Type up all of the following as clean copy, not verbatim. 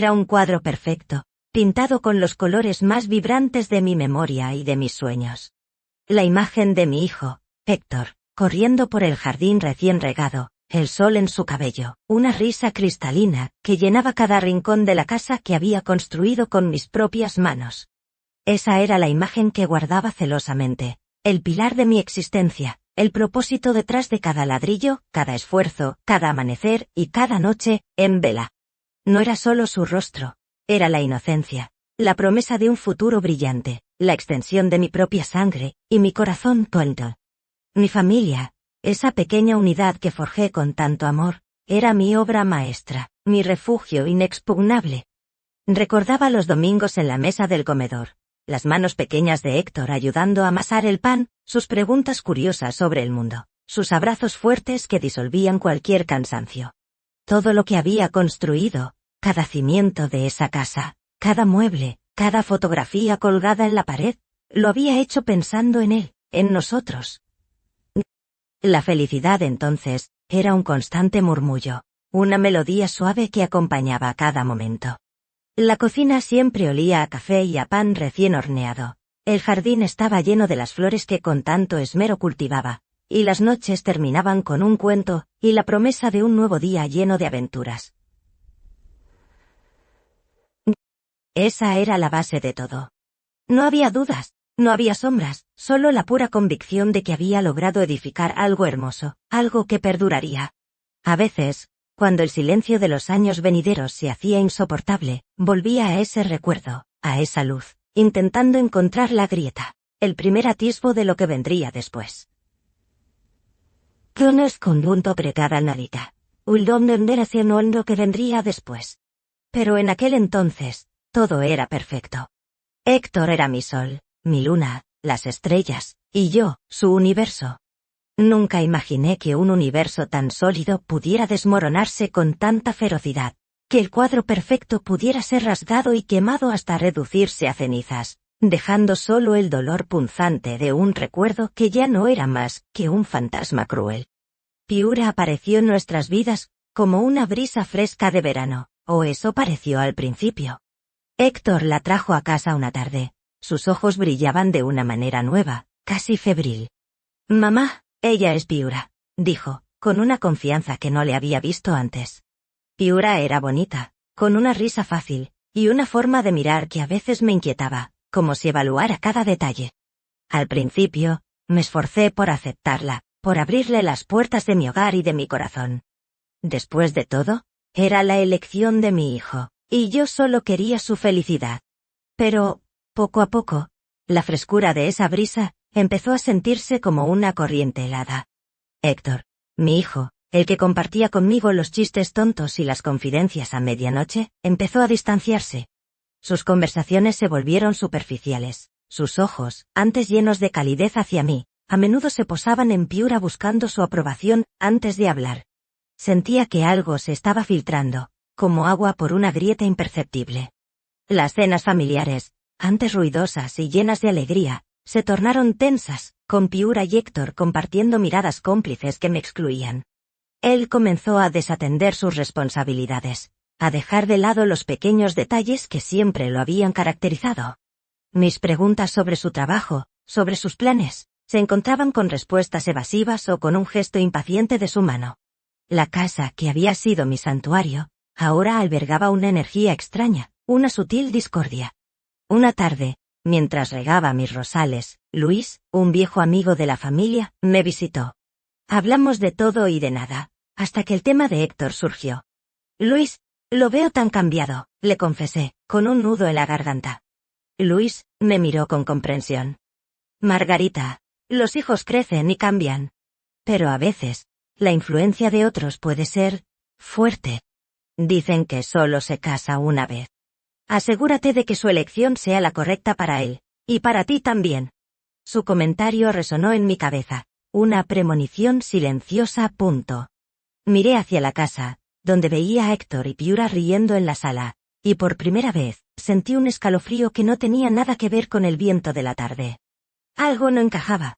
Era un cuadro perfecto, pintado con los colores más vibrantes de mi memoria y de mis sueños. La imagen de mi hijo, Héctor, corriendo por el jardín recién regado, el sol en su cabello, una risa cristalina que llenaba cada rincón de la casa que había construido con mis propias manos. Esa era la imagen que guardaba celosamente, el pilar de mi existencia, el propósito detrás de cada ladrillo, cada esfuerzo, cada amanecer y cada noche, en vela. No era solo su rostro, era la inocencia, la promesa de un futuro brillante, la extensión de mi propia sangre, y mi corazón tonto. Mi familia, esa pequeña unidad que forjé con tanto amor, era mi obra maestra, mi refugio inexpugnable. Recordaba los domingos en la mesa del comedor, las manos pequeñas de Héctor ayudando a amasar el pan, sus preguntas curiosas sobre el mundo, sus abrazos fuertes que disolvían cualquier cansancio. Todo lo que había construido, cada cimiento de esa casa, cada mueble, cada fotografía colgada en la pared, lo había hecho pensando en él, en nosotros. La felicidad entonces era un constante murmullo, una melodía suave que acompañaba cada momento. La cocina siempre olía a café y a pan recién horneado. El jardín estaba lleno de las flores que con tanto esmero cultivaba, y las noches terminaban con un cuento y la promesa de un nuevo día lleno de aventuras. Esa era la base de todo. No había dudas, no había sombras, solo la pura convicción de que había logrado edificar algo hermoso, algo que perduraría. A veces, cuando el silencio de los años venideros se hacía insoportable, volvía a ese recuerdo, a esa luz, intentando encontrar la grieta, el primer atisbo de lo que vendría después. No es conjunto pregada nadita, un don hacia lo que vendría después. Pero en aquel entonces, todo era perfecto. Héctor era mi sol, mi luna, las estrellas, y yo, su universo. Nunca imaginé que un universo tan sólido pudiera desmoronarse con tanta ferocidad, que el cuadro perfecto pudiera ser rasgado y quemado hasta reducirse a cenizas, dejando solo el dolor punzante de un recuerdo que ya no era más que un fantasma cruel. Piura apareció en nuestras vidas como una brisa fresca de verano, o eso pareció al principio. Héctor la trajo a casa una tarde. Sus ojos brillaban de una manera nueva, casi febril. «Mamá, ella es Piura», dijo, con una confianza que no le había visto antes. Piura era bonita, con una risa fácil, y una forma de mirar que a veces me inquietaba, como si evaluara cada detalle. Al principio, me esforcé por aceptarla, por abrirle las puertas de mi hogar y de mi corazón. Después de todo, era la elección de mi hijo, y yo solo quería su felicidad. Pero, poco a poco, la frescura de esa brisa empezó a sentirse como una corriente helada. Héctor, mi hijo, el que compartía conmigo los chistes tontos y las confidencias a medianoche, empezó a distanciarse. Sus conversaciones se volvieron superficiales. Sus ojos, antes llenos de calidez hacia mí, a menudo se posaban en Piura buscando su aprobación antes de hablar. Sentía que algo se estaba filtrando, como agua por una grieta imperceptible. Las cenas familiares, antes ruidosas y llenas de alegría, se tornaron tensas, con Piura y Héctor compartiendo miradas cómplices que me excluían. Él comenzó a desatender sus responsabilidades, a dejar de lado los pequeños detalles que siempre lo habían caracterizado. Mis preguntas sobre su trabajo, sobre sus planes, se encontraban con respuestas evasivas o con un gesto impaciente de su mano. La casa que había sido mi santuario, ahora albergaba una energía extraña, una sutil discordia. Una tarde, mientras regaba mis rosales, Luis, un viejo amigo de la familia, me visitó. Hablamos de todo y de nada, hasta que el tema de Héctor surgió. Luis, lo veo tan cambiado, le confesé, con un nudo en la garganta. Luis me miró con comprensión. Margarita, los hijos crecen y cambian. Pero a veces, la influencia de otros puede ser fuerte. Dicen que solo se casa una vez. Asegúrate de que su elección sea la correcta para él, y para ti también. Su comentario resonó en mi cabeza, una premonición silenciosa. Miré hacia la casa, donde veía a Héctor y Piura riendo en la sala, y por primera vez, sentí un escalofrío que no tenía nada que ver con el viento de la tarde. Algo no encajaba.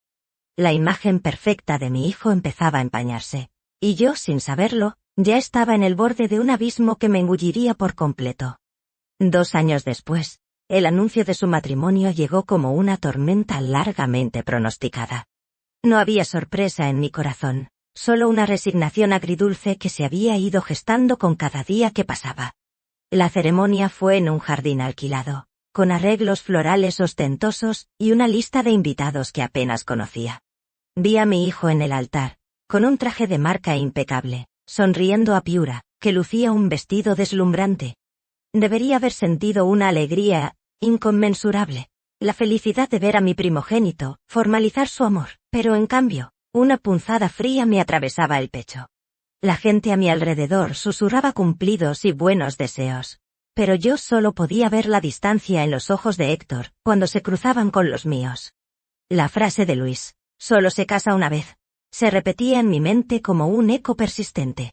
La imagen perfecta de mi hijo empezaba a empañarse, y yo, sin saberlo, ya estaba en el borde de un abismo que me engulliría por completo. 2 años después, el anuncio de su matrimonio llegó como una tormenta largamente pronosticada. No había sorpresa en mi corazón, solo una resignación agridulce que se había ido gestando con cada día que pasaba. La ceremonia fue en un jardín alquilado, con arreglos florales ostentosos y una lista de invitados que apenas conocía. Vi a mi hijo en el altar, con un traje de marca impecable, sonriendo a Piura, que lucía un vestido deslumbrante. Debería haber sentido una alegría inconmensurable, la felicidad de ver a mi primogénito formalizar su amor, pero en cambio, una punzada fría me atravesaba el pecho. La gente a mi alrededor susurraba cumplidos y buenos deseos, pero yo solo podía ver la distancia en los ojos de Héctor cuando se cruzaban con los míos. La frase de Luis, solo se casa una vez, se repetía en mi mente como un eco persistente.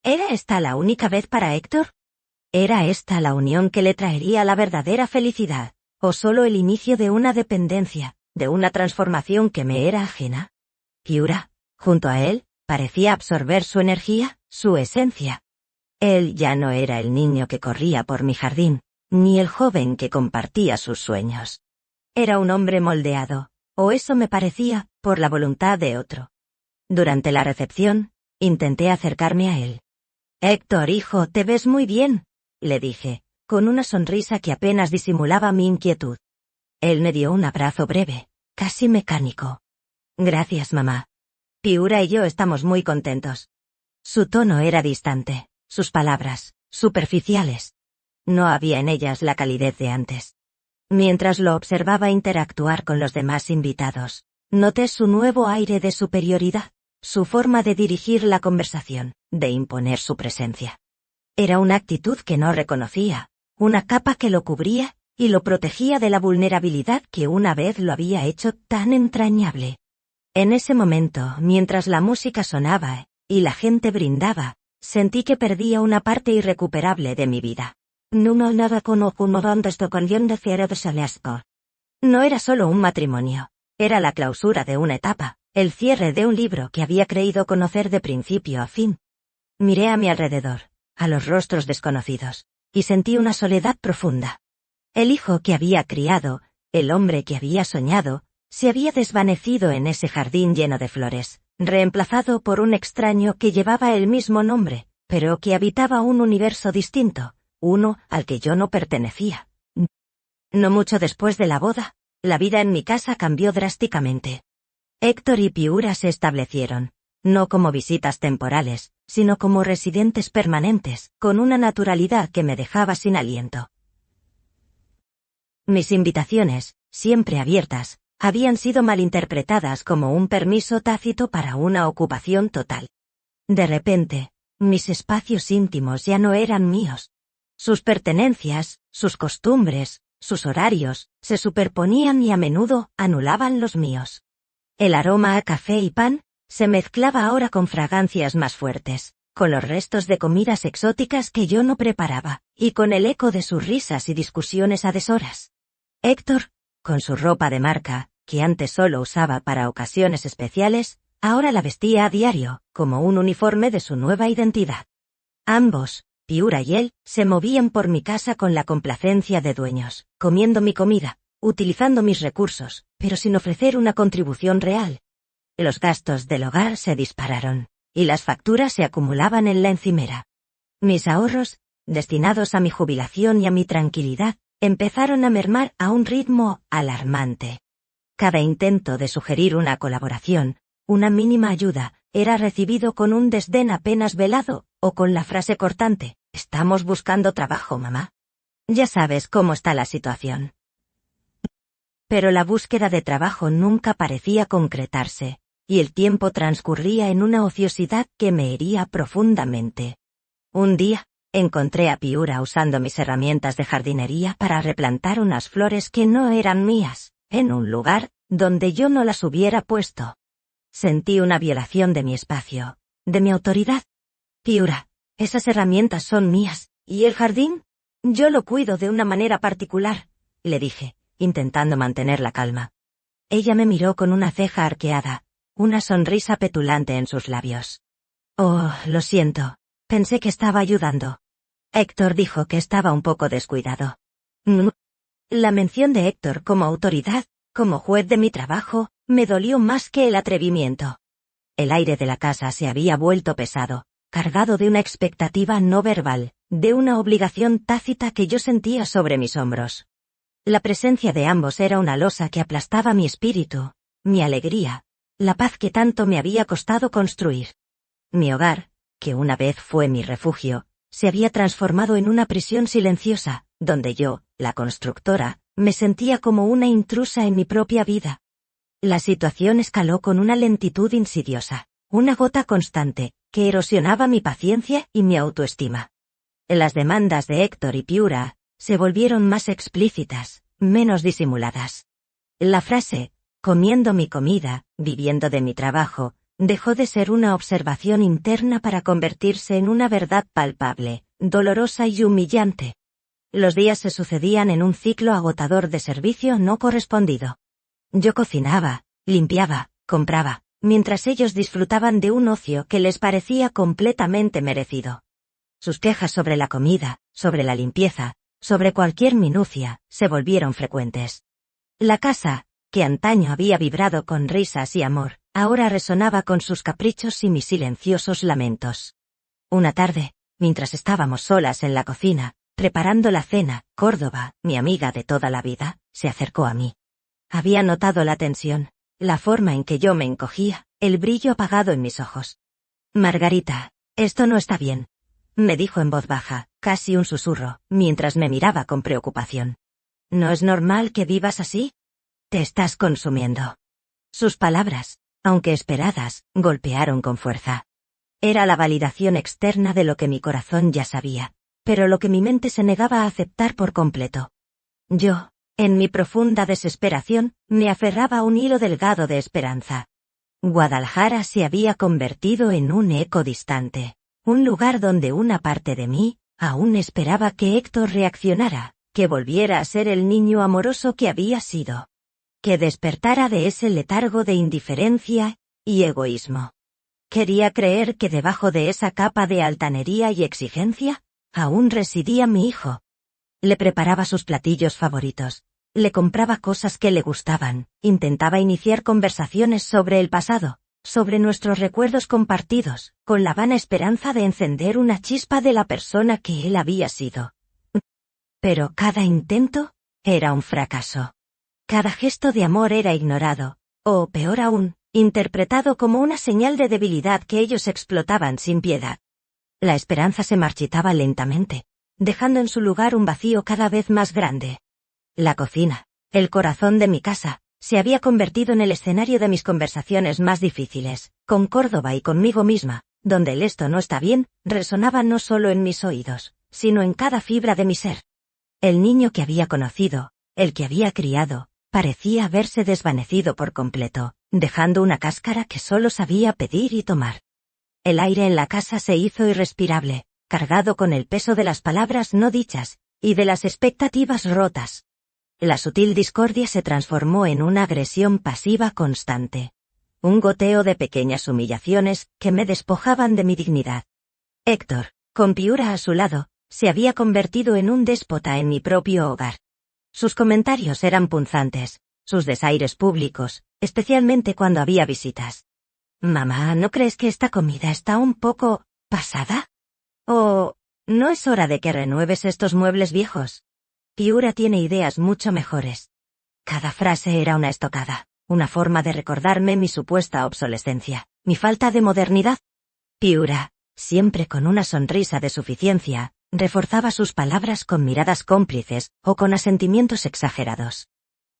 ¿Era esta la única vez para Héctor? ¿Era esta la unión que le traería la verdadera felicidad, o solo el inicio de una dependencia, de una transformación que me era ajena? Piura, junto a él, parecía absorber su energía, su esencia. Él ya no era el niño que corría por mi jardín, ni el joven que compartía sus sueños. Era un hombre moldeado, o eso me parecía, por la voluntad de otro. Durante la recepción, intenté acercarme a él. «Héctor, hijo, te ves muy bien», le dije, con una sonrisa que apenas disimulaba mi inquietud. Él me dio un abrazo breve, casi mecánico. «Gracias, mamá. Piura y yo estamos muy contentos». Su tono era distante, sus palabras, superficiales. No había en ellas la calidez de antes. Mientras lo observaba interactuar con los demás invitados, noté su nuevo aire de superioridad, su forma de dirigir la conversación, de imponer su presencia. Era una actitud que no reconocía, una capa que lo cubría y lo protegía de la vulnerabilidad que una vez lo había hecho tan entrañable. En ese momento, mientras la música sonaba y la gente brindaba, sentí que perdía una parte irrecuperable de mi vida. No era solo un matrimonio, era la clausura de una etapa, el cierre de un libro que había creído conocer de principio a fin. Miré a mi alrededor, a los rostros desconocidos, y sentí una soledad profunda. El hijo que había criado, el hombre que había soñado, se había desvanecido en ese jardín lleno de flores, reemplazado por un extraño que llevaba el mismo nombre, pero que habitaba un universo distinto, uno al que yo no pertenecía. No mucho después de la boda, la vida en mi casa cambió drásticamente. Héctor y Piura se establecieron, no como visitas temporales, sino como residentes permanentes, con una naturalidad que me dejaba sin aliento. Mis invitaciones, siempre abiertas, habían sido malinterpretadas como un permiso tácito para una ocupación total. De repente, mis espacios íntimos ya no eran míos. Sus pertenencias, sus costumbres, sus horarios, se superponían y a menudo anulaban los míos. El aroma a café y pan se mezclaba ahora con fragancias más fuertes, con los restos de comidas exóticas que yo no preparaba, y con el eco de sus risas y discusiones a deshoras. Héctor, con su ropa de marca, que antes solo usaba para ocasiones especiales, ahora la vestía a diario, como un uniforme de su nueva identidad. Ambos, Piura y él, se movían por mi casa con la complacencia de dueños, comiendo mi comida, utilizando mis recursos, pero sin ofrecer una contribución real. Los gastos del hogar se dispararon, y las facturas se acumulaban en la encimera. Mis ahorros, destinados a mi jubilación y a mi tranquilidad, empezaron a mermar a un ritmo alarmante. Cada intento de sugerir una colaboración, una mínima ayuda, era recibido con un desdén apenas velado, o con la frase cortante: «Estamos buscando trabajo, mamá. Ya sabes cómo está la situación». Pero la búsqueda de trabajo nunca parecía concretarse, y el tiempo transcurría en una ociosidad que me hería profundamente. Un día, encontré a Piura usando mis herramientas de jardinería para replantar unas flores que no eran mías, en un lugar donde yo no las hubiera puesto. Sentí una violación de mi espacio, de mi autoridad. «Piura, esas herramientas son mías, ¿y el jardín? Yo lo cuido de una manera particular», le dije, intentando mantener la calma. Ella me miró con una ceja arqueada, una sonrisa petulante en sus labios. «Oh, lo siento, pensé que estaba ayudando». Héctor dijo que estaba un poco descuidado. La mención de Héctor como autoridad, como juez de mi trabajo, me dolió más que el atrevimiento. El aire de la casa se había vuelto pesado, cargado de una expectativa no verbal, de una obligación tácita que yo sentía sobre mis hombros. La presencia de ambos era una losa que aplastaba mi espíritu, mi alegría, la paz que tanto me había costado construir. Mi hogar, que una vez fue mi refugio, se había transformado en una prisión silenciosa, donde yo, la constructora, me sentía como una intrusa en mi propia vida. La situación escaló con una lentitud insidiosa, una gota constante, que erosionaba mi paciencia y mi autoestima. Las demandas de Héctor y Piura se volvieron más explícitas, menos disimuladas. La frase, comiendo mi comida, viviendo de mi trabajo, dejó de ser una observación interna para convertirse en una verdad palpable, dolorosa y humillante. Los días se sucedían en un ciclo agotador de servicio no correspondido. Yo cocinaba, limpiaba, compraba, mientras ellos disfrutaban de un ocio que les parecía completamente merecido. Sus quejas sobre la comida, sobre la limpieza, sobre cualquier minucia, se volvieron frecuentes. La casa, que antaño había vibrado con risas y amor, ahora resonaba con sus caprichos y mis silenciosos lamentos. Una tarde, mientras estábamos solas en la cocina, preparando la cena, Córdoba, mi amiga de toda la vida, se acercó a mí. Había notado la tensión, la forma en que yo me encogía, el brillo apagado en mis ojos. Margarita, esto no está bien, me dijo en voz baja, casi un susurro, mientras me miraba con preocupación. ¿No es normal que vivas así? Te estás consumiendo. Sus palabras, aunque esperadas, golpearon con fuerza. Era la validación externa de lo que mi corazón ya sabía, pero lo que mi mente se negaba a aceptar por completo. Yo, en mi profunda desesperación, me aferraba a un hilo delgado de esperanza. Guadalajara se había convertido en un eco distante, un lugar donde una parte de mí aún esperaba que Héctor reaccionara, que volviera a ser el niño amoroso que había sido. Que despertara de ese letargo de indiferencia y egoísmo. Quería creer que debajo de esa capa de altanería y exigencia, aún residía mi hijo. Le preparaba sus platillos favoritos, le compraba cosas que le gustaban, intentaba iniciar conversaciones sobre el pasado, sobre nuestros recuerdos compartidos, con la vana esperanza de encender una chispa de la persona que él había sido. Pero cada intento era un fracaso. Cada gesto de amor era ignorado, o peor aún, interpretado como una señal de debilidad que ellos explotaban sin piedad. La esperanza se marchitaba lentamente, dejando en su lugar un vacío cada vez más grande. La cocina, el corazón de mi casa, se había convertido en el escenario de mis conversaciones más difíciles, con Córdoba y conmigo misma, donde el esto no está bien, resonaba no solo en mis oídos, sino en cada fibra de mi ser. El niño que había conocido, el que había criado, parecía haberse desvanecido por completo, dejando una cáscara que solo sabía pedir y tomar. El aire en la casa se hizo irrespirable, cargado con el peso de las palabras no dichas, y de las expectativas rotas. La sutil discordia se transformó en una agresión pasiva constante. Un goteo de pequeñas humillaciones que me despojaban de mi dignidad. Héctor, con Piura a su lado, se había convertido en un déspota en mi propio hogar. Sus comentarios eran punzantes, sus desaires públicos, especialmente cuando había visitas. Mamá, ¿no crees que esta comida está un poco pasada? ¿O no es hora de que renueves estos muebles viejos? Piura tiene ideas mucho mejores. Cada frase era una estocada, una forma de recordarme mi supuesta obsolescencia, mi falta de modernidad. Piura, siempre con una sonrisa de suficiencia, reforzaba sus palabras con miradas cómplices o con asentimientos exagerados.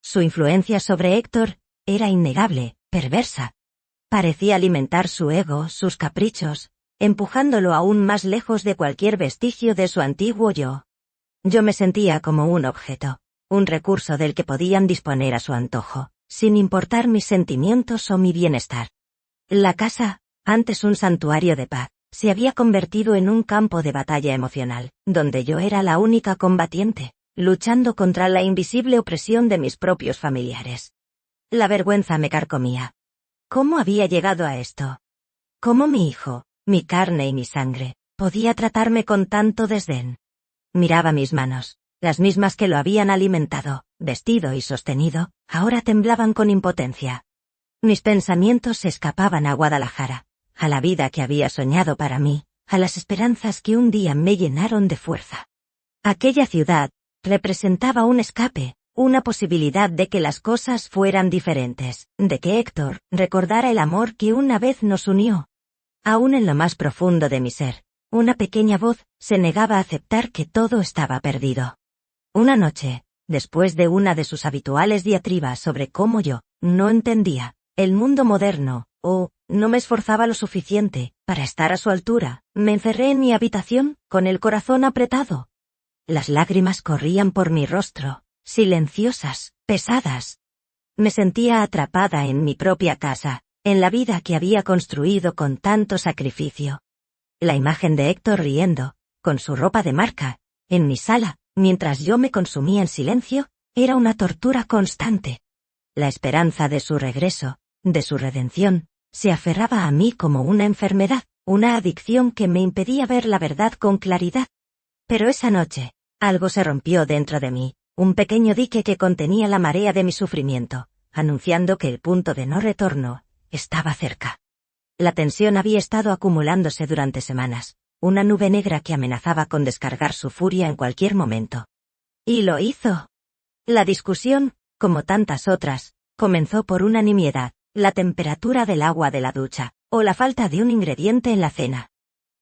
Su influencia sobre Héctor era innegable, perversa. Parecía alimentar su ego, sus caprichos, empujándolo aún más lejos de cualquier vestigio de su antiguo yo. Yo me sentía como un objeto, un recurso del que podían disponer a su antojo, sin importar mis sentimientos o mi bienestar. La casa, antes un santuario de paz, se había convertido en un campo de batalla emocional, donde yo era la única combatiente, luchando contra la invisible opresión de mis propios familiares. La vergüenza me carcomía. ¿Cómo había llegado a esto? ¿Cómo mi hijo, mi carne y mi sangre, podía tratarme con tanto desdén? Miraba mis manos, las mismas que lo habían alimentado, vestido y sostenido, ahora temblaban con impotencia. Mis pensamientos se escapaban a Guadalajara, a la vida que había soñado para mí, a las esperanzas que un día me llenaron de fuerza. Aquella ciudad representaba un escape, una posibilidad de que las cosas fueran diferentes, de que Héctor recordara el amor que una vez nos unió. Aún en lo más profundo de mi ser, una pequeña voz se negaba a aceptar que todo estaba perdido. Una noche, después de una de sus habituales diatribas sobre cómo yo no entendía el mundo moderno, o no me esforzaba lo suficiente para estar a su altura, me encerré en mi habitación, con el corazón apretado. Las lágrimas corrían por mi rostro, silenciosas, pesadas. Me sentía atrapada en mi propia casa, en la vida que había construido con tanto sacrificio. La imagen de Héctor riendo, con su ropa de marca, en mi sala, mientras yo me consumía en silencio, era una tortura constante. La esperanza de su regreso, de su redención, se aferraba a mí como una enfermedad, una adicción que me impedía ver la verdad con claridad. Pero esa noche, algo se rompió dentro de mí, un pequeño dique que contenía la marea de mi sufrimiento, anunciando que el punto de no retorno estaba cerca. La tensión había estado acumulándose durante semanas, una nube negra que amenazaba con descargar su furia en cualquier momento. Y lo hizo. La discusión, como tantas otras, comenzó por una nimiedad, la temperatura del agua de la ducha, o la falta de un ingrediente en la cena.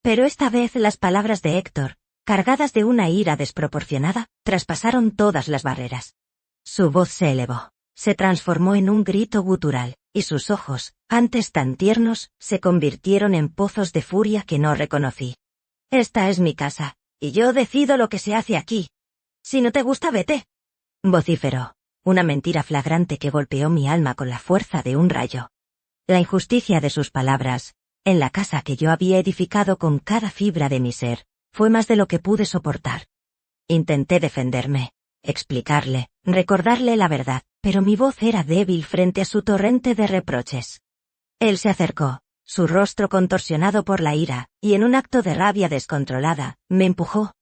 Pero esta vez las palabras de Héctor, cargadas de una ira desproporcionada, traspasaron todas las barreras. Su voz se elevó, se transformó en un grito gutural, y sus ojos, antes tan tiernos, se convirtieron en pozos de furia que no reconocí. Esta es mi casa, y yo decido lo que se hace aquí. Si no te gusta, vete. Vociferó, una mentira flagrante que golpeó mi alma con la fuerza de un rayo. La injusticia de sus palabras, en la casa que yo había edificado con cada fibra de mi ser, fue más de lo que pude soportar. Intenté defenderme, explicarle, recordarle la verdad, pero mi voz era débil frente a su torrente de reproches. Él se acercó, su rostro contorsionado por la ira, y en un acto de rabia descontrolada, me empujó.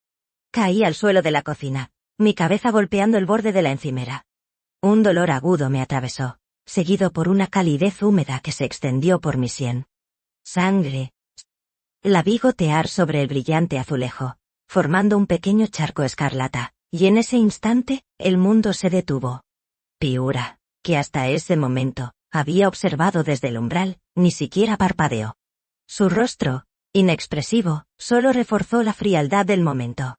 Caí al suelo de la cocina, mi cabeza golpeando el borde de la encimera. Un dolor agudo me atravesó, seguido por una calidez húmeda que se extendió por mi sien. Sangre. La vi gotear sobre el brillante azulejo, formando un pequeño charco escarlata, y en ese instante, el mundo se detuvo. Piura, que hasta ese momento había observado desde el umbral, ni siquiera parpadeó. Su rostro, inexpresivo, solo reforzó la frialdad del momento.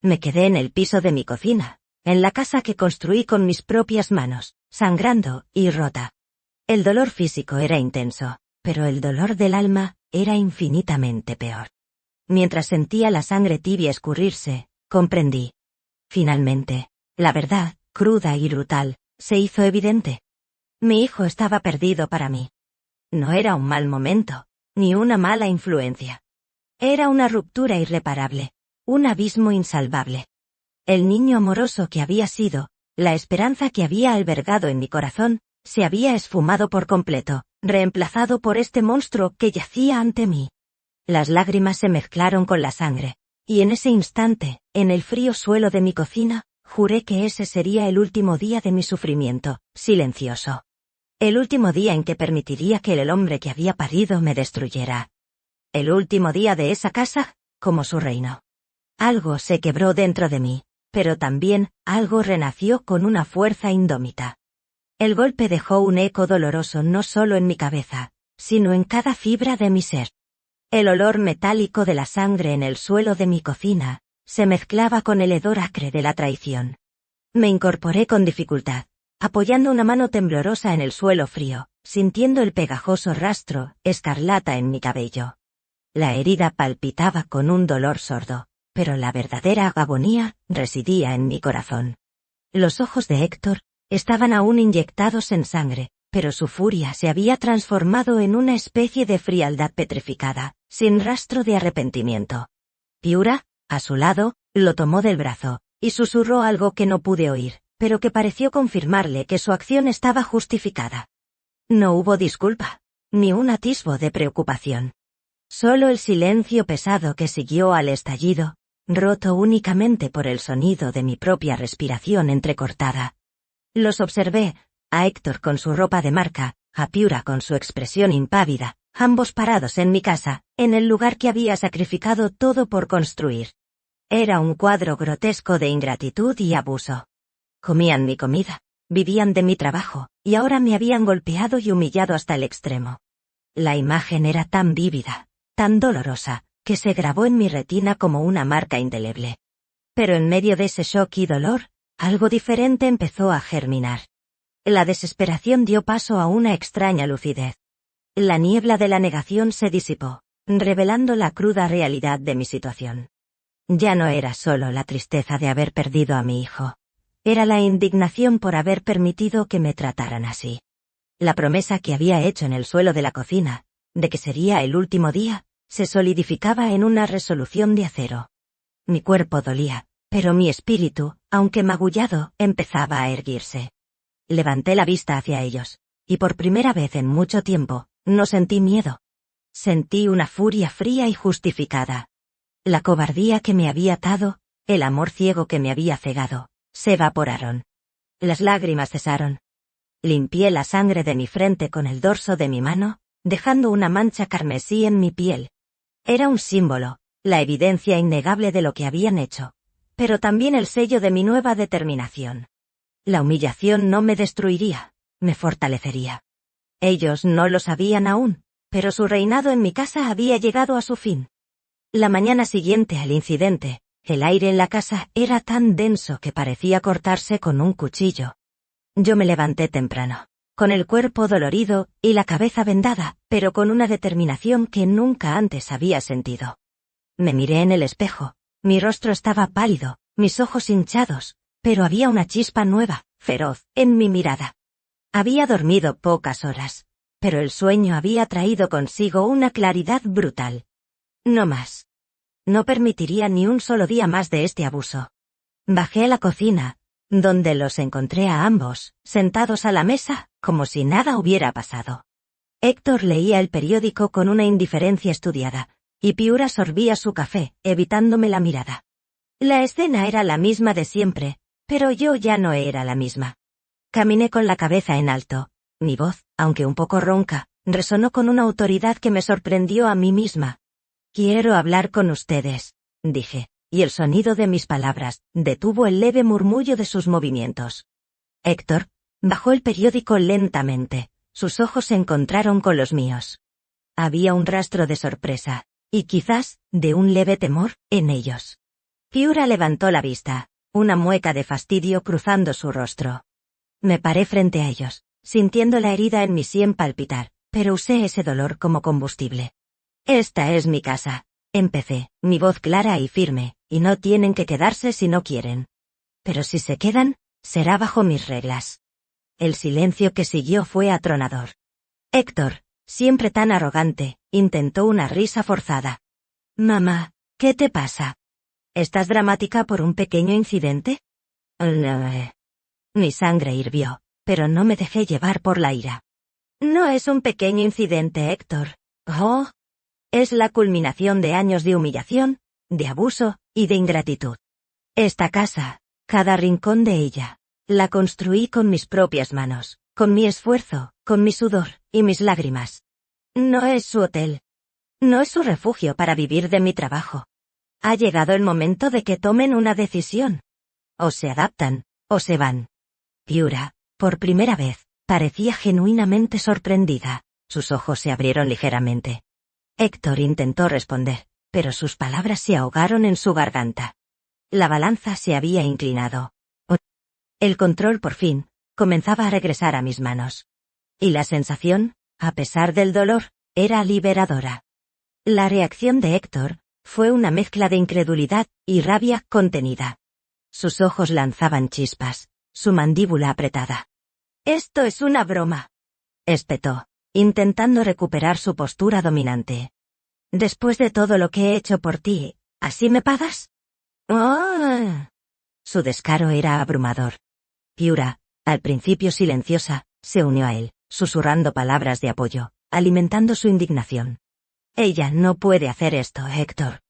Me quedé en el piso de mi cocina, en la casa que construí con mis propias manos, sangrando y rota. El dolor físico era intenso, pero el dolor del alma era infinitamente peor. Mientras sentía la sangre tibia escurrirse, comprendí. Finalmente, la verdad, cruda y brutal, se hizo evidente. Mi hijo estaba perdido para mí. No era un mal momento, ni una mala influencia. Era una ruptura irreparable, un abismo insalvable. El niño amoroso que había sido, la esperanza que había albergado en mi corazón, se había esfumado por completo, reemplazado por este monstruo que yacía ante mí. Las lágrimas se mezclaron con la sangre, y en ese instante, en el frío suelo de mi cocina, juré que ese sería el último día de mi sufrimiento, silencioso. El último día en que permitiría que el hombre que había parido me destruyera. El último día de esa casa, como su reino. Algo se quebró dentro de mí, pero también, algo renació con una fuerza indómita. El golpe dejó un eco doloroso no solo en mi cabeza, sino en cada fibra de mi ser. El olor metálico de la sangre en el suelo de mi cocina, se mezclaba con el hedor acre de la traición. Me incorporé con dificultad, apoyando una mano temblorosa en el suelo frío, sintiendo el pegajoso rastro, escarlata en mi cabello. La herida palpitaba con un dolor sordo, pero la verdadera agonía residía en mi corazón. Los ojos de Héctor estaban aún inyectados en sangre, pero su furia se había transformado en una especie de frialdad petrificada, sin rastro de arrepentimiento. Piura, a su lado, lo tomó del brazo, y susurró algo que no pude oír, pero que pareció confirmarle que su acción estaba justificada. No hubo disculpa, ni un atisbo de preocupación. Solo el silencio pesado que siguió al estallido, roto únicamente por el sonido de mi propia respiración entrecortada. Los observé, a Héctor con su ropa de marca, a Piura con su expresión impávida, ambos parados en mi casa, en el lugar que había sacrificado todo por construir. Era un cuadro grotesco de ingratitud y abuso. Comían mi comida, vivían de mi trabajo, y ahora me habían golpeado y humillado hasta el extremo. La imagen era tan vívida, tan dolorosa, que se grabó en mi retina como una marca indeleble. Pero en medio de ese shock y dolor, algo diferente empezó a germinar. La desesperación dio paso a una extraña lucidez. La niebla de la negación se disipó, revelando la cruda realidad de mi situación. Ya no era solo la tristeza de haber perdido a mi hijo. Era la indignación por haber permitido que me trataran así. La promesa que había hecho en el suelo de la cocina, de que sería el último día, se solidificaba en una resolución de acero. Mi cuerpo dolía, pero mi espíritu, aunque magullado, empezaba a erguirse. Levanté la vista hacia ellos, y por primera vez en mucho tiempo, no sentí miedo. Sentí una furia fría y justificada. La cobardía que me había atado, el amor ciego que me había cegado, se evaporaron. Las lágrimas cesaron. Limpié la sangre de mi frente con el dorso de mi mano, dejando una mancha carmesí en mi piel. Era un símbolo, la evidencia innegable de lo que habían hecho, pero también el sello de mi nueva determinación. La humillación no me destruiría, me fortalecería. Ellos no lo sabían aún, pero su reinado en mi casa había llegado a su fin. La mañana siguiente al incidente, el aire en la casa era tan denso que parecía cortarse con un cuchillo. Yo me levanté temprano, con el cuerpo dolorido y la cabeza vendada, pero con una determinación que nunca antes había sentido. Me miré en el espejo, mi rostro estaba pálido, mis ojos hinchados, pero había una chispa nueva, feroz, en mi mirada. Había dormido pocas horas, pero el sueño había traído consigo una claridad brutal. No más. No permitiría ni un solo día más de este abuso. Bajé a la cocina, donde los encontré a ambos, sentados a la mesa, como si nada hubiera pasado. Héctor leía el periódico con una indiferencia estudiada, y Piura sorbía su café, evitándome la mirada. La escena era la misma de siempre, pero yo ya no era la misma. Caminé con la cabeza en alto. Mi voz, aunque un poco ronca, resonó con una autoridad que me sorprendió a mí misma. «Quiero hablar con ustedes», dije, y el sonido de mis palabras detuvo el leve murmullo de sus movimientos. Héctor bajó el periódico lentamente, sus ojos se encontraron con los míos. Había un rastro de sorpresa, y quizás, de un leve temor, en ellos. Piura levantó la vista, una mueca de fastidio cruzando su rostro. Me paré frente a ellos, sintiendo la herida en mi sien palpitar, pero usé ese dolor como combustible. «Esta es mi casa», empecé, mi voz clara y firme, «y no tienen que quedarse si no quieren. Pero si se quedan, será bajo mis reglas». El silencio que siguió fue atronador. Héctor, siempre tan arrogante, intentó una risa forzada. «Mamá, ¿qué te pasa? ¿Estás dramática por un pequeño incidente?» «No». Mi sangre hirvió, pero no me dejé llevar por la ira. «No es un pequeño incidente, Héctor. Oh. Es la culminación de años de humillación, de abuso y de ingratitud. Esta casa, cada rincón de ella, la construí con mis propias manos, con mi esfuerzo, con mi sudor y mis lágrimas. No es su hotel. No es su refugio para vivir de mi trabajo. Ha llegado el momento de que tomen una decisión. O se adaptan, o se van». Piura, por primera vez, parecía genuinamente sorprendida. Sus ojos se abrieron ligeramente. Héctor intentó responder, pero sus palabras se ahogaron en su garganta. La balanza se había inclinado. El control por fin, comenzaba a regresar a mis manos. Y la sensación, a pesar del dolor, era liberadora. La reacción de Héctor fue una mezcla de incredulidad y rabia contenida. Sus ojos lanzaban chispas, su mandíbula apretada. «Esto es una broma», espetó, intentando recuperar su postura dominante. «Después de todo lo que he hecho por ti, ¿así me pagas?» «Oh». Su descaro era abrumador. Piura, al principio silenciosa, se unió a él, susurrando palabras de apoyo, alimentando su indignación. Ella no puede hacer esto, Héctor.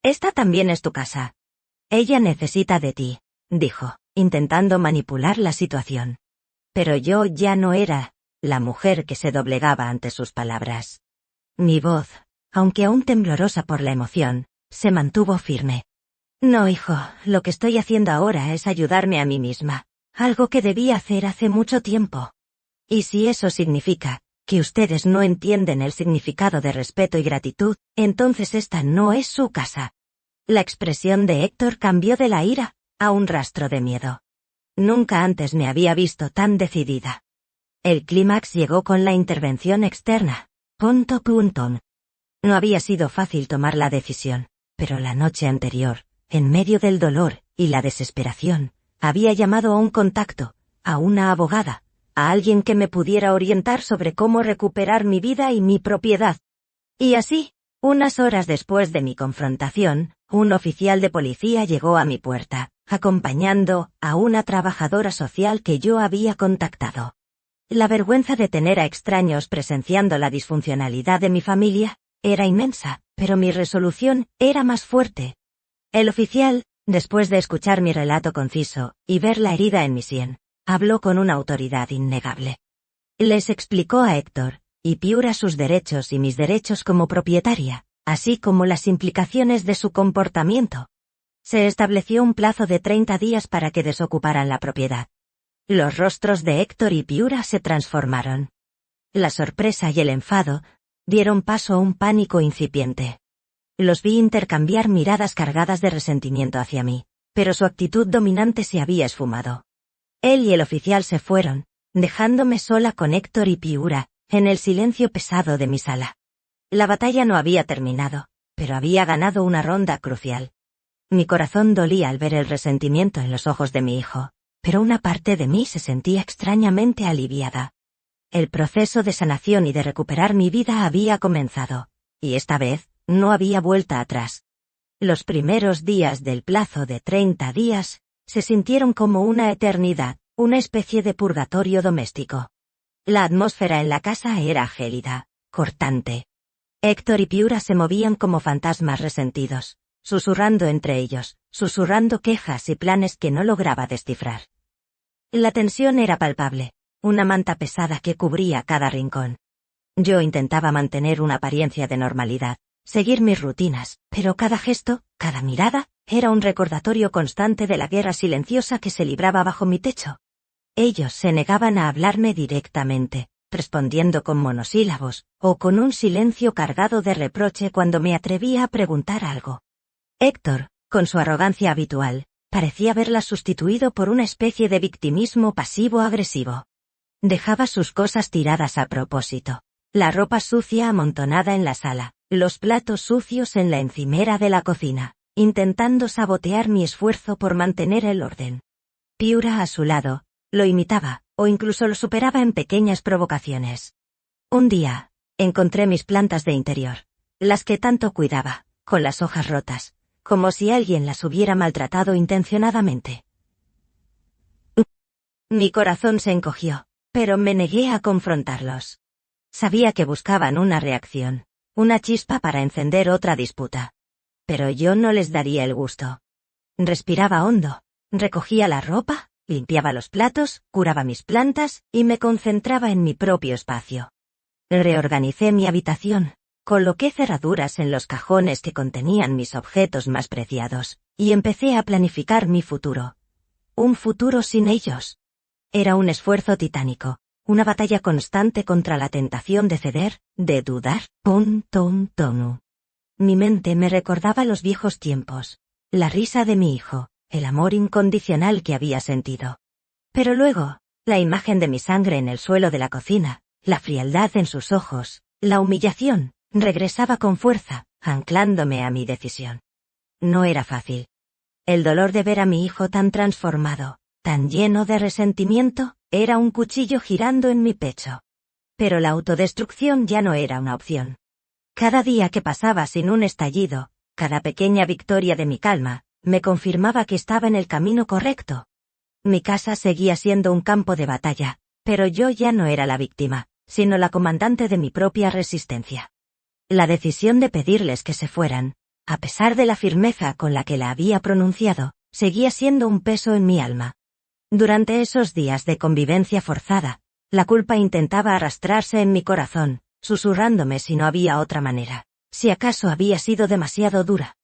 Esta también es tu casa. Ella necesita de ti, dijo, intentando manipular la situación. Pero yo ya no era la mujer que se doblegaba ante sus palabras. Mi voz, aunque aún temblorosa por la emoción, se mantuvo firme. No, hijo, lo que estoy haciendo ahora es ayudarme a mí misma, algo que debí hacer hace mucho tiempo. Y si eso significa que ustedes no entienden el significado de respeto y gratitud, entonces esta no es su casa. La expresión de Héctor cambió de la ira a un rastro de miedo. Nunca antes me había visto tan decidida. El clímax llegó con la intervención externa. No había sido fácil tomar la decisión, pero la noche anterior, en medio del dolor y la desesperación, había llamado a un contacto, a una abogada, a alguien que me pudiera orientar sobre cómo recuperar mi vida y mi propiedad. Y así, unas horas después de mi confrontación, un oficial de policía llegó a mi puerta, acompañando a una trabajadora social que yo había contactado. La vergüenza de tener a extraños presenciando la disfuncionalidad de mi familia era inmensa, pero mi resolución era más fuerte. El oficial, después de escuchar mi relato conciso y ver la herida en mi sien, habló con una autoridad innegable. Les explicó a Héctor y Piura sus derechos y mis derechos como propietaria, así como las implicaciones de su comportamiento. Se estableció un plazo de 30 días para que desocuparan la propiedad. Los rostros de Héctor y Piura se transformaron. La sorpresa y el enfado dieron paso a un pánico incipiente. Los vi intercambiar miradas cargadas de resentimiento hacia mí, pero su actitud dominante se había esfumado. Él y el oficial se fueron, dejándome sola con Héctor y Piura, en el silencio pesado de mi sala. La batalla no había terminado, pero había ganado una ronda crucial. Mi corazón dolía al ver el resentimiento en los ojos de mi hijo, pero una parte de mí se sentía extrañamente aliviada. El proceso de sanación y de recuperar mi vida había comenzado, y esta vez, no había vuelta atrás. Los primeros días del plazo de 30 días, se sintieron como una eternidad, una especie de purgatorio doméstico. La atmósfera en la casa era gélida, cortante. Héctor y Piura se movían como fantasmas resentidos, susurrando entre ellos, susurrando quejas y planes que no lograba descifrar. La tensión era palpable, una manta pesada que cubría cada rincón. Yo intentaba mantener una apariencia de normalidad, seguir mis rutinas, pero cada gesto, cada mirada, era un recordatorio constante de la guerra silenciosa que se libraba bajo mi techo. Ellos se negaban a hablarme directamente, respondiendo con monosílabos, o con un silencio cargado de reproche cuando me atrevía a preguntar algo. Héctor, con su arrogancia habitual, parecía haberla sustituido por una especie de victimismo pasivo-agresivo. Dejaba sus cosas tiradas a propósito, la ropa sucia amontonada en la sala, los platos sucios en la encimera de la cocina, intentando sabotear mi esfuerzo por mantener el orden. Piura a su lado, lo imitaba, o incluso lo superaba en pequeñas provocaciones. Un día, encontré mis plantas de interior, las que tanto cuidaba, con las hojas rotas, como si alguien las hubiera maltratado intencionadamente. Mi corazón se encogió, pero me negué a confrontarlos. Sabía que buscaban una reacción, una chispa para encender otra disputa. Pero yo no les daría el gusto. Respiraba hondo, recogía la ropa, limpiaba los platos, curaba mis plantas y me concentraba en mi propio espacio. Reorganicé mi habitación, coloqué cerraduras en los cajones que contenían mis objetos más preciados, y empecé a planificar mi futuro. Un futuro sin ellos. Era un esfuerzo titánico, una batalla constante contra la tentación de ceder, de dudar. Mi mente me recordaba los viejos tiempos, la risa de mi hijo, el amor incondicional que había sentido. Pero luego, la imagen de mi sangre en el suelo de la cocina, la frialdad en sus ojos, la humillación, regresaba con fuerza, anclándome a mi decisión. No era fácil. El dolor de ver a mi hijo tan transformado, tan lleno de resentimiento, era un cuchillo girando en mi pecho. Pero la autodestrucción ya no era una opción. Cada día que pasaba sin un estallido, cada pequeña victoria de mi calma, me confirmaba que estaba en el camino correcto. Mi casa seguía siendo un campo de batalla, pero yo ya no era la víctima, sino la comandante de mi propia resistencia. La decisión de pedirles que se fueran, a pesar de la firmeza con la que la había pronunciado, seguía siendo un peso en mi alma. Durante esos días de convivencia forzada, la culpa intentaba arrastrarse en mi corazón, susurrándome si no había otra manera, si acaso había sido demasiado dura.